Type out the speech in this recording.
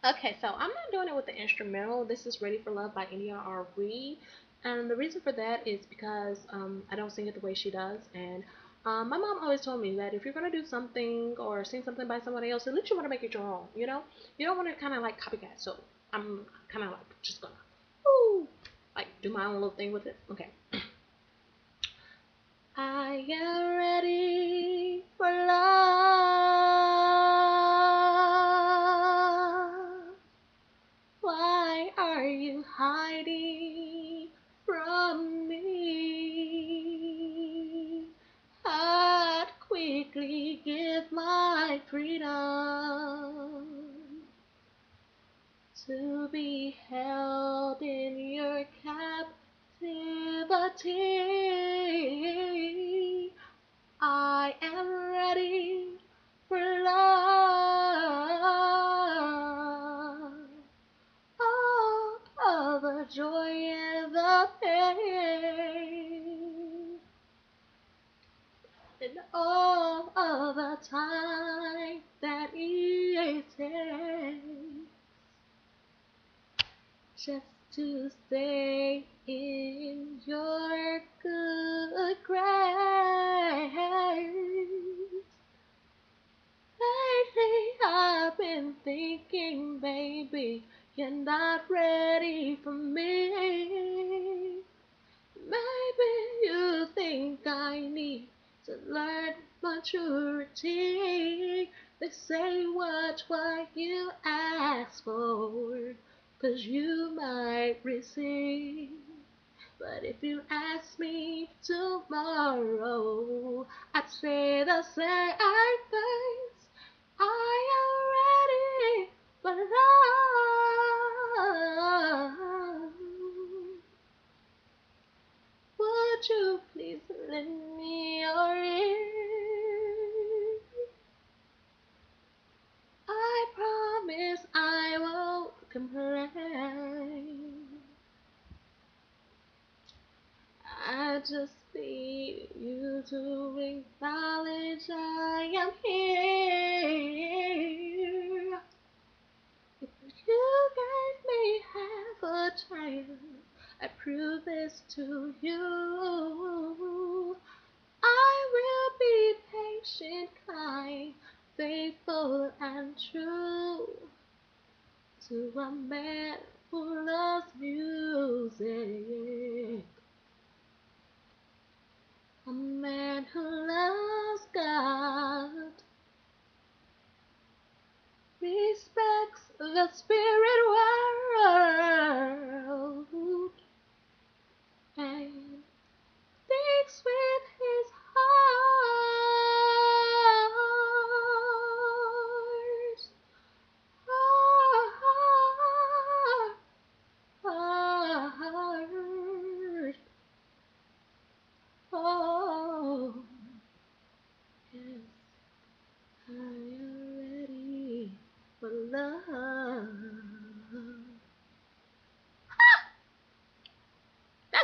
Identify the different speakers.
Speaker 1: Okay, so I'm not doing it with the instrumental. This is Ready for Love by India Ari. And the reason for that is because I don't sing it the way she does. And my mom always told me that if you're going to do something or sing something by somebody else, at least you want to make it your own, you know? You don't want to kind of like copycat. So I'm kind of like just going to, woo, like do my own little thing with it. Okay. I am ready for love. Why are you hiding from me? I'd quickly give my freedom to be held in your captivity. I am ready for love. All of the joy and the pain, and all of the time that it takes just to stay in your good grace. Lately I've been thinking, baby, you're not ready for me. Maybe you think I need to learn maturity. They say watch what you ask for, 'cause you might receive. But if you ask me tomorrow, I'd say the same things. I am ready for love. Would you please lend me your ear? I promise I won't complain. I just need you to acknowledge I am here. If you gave me half a chance, I prove this to you. I will be patient, kind, faithful, and true to a man who loves music, a man who loves God, respects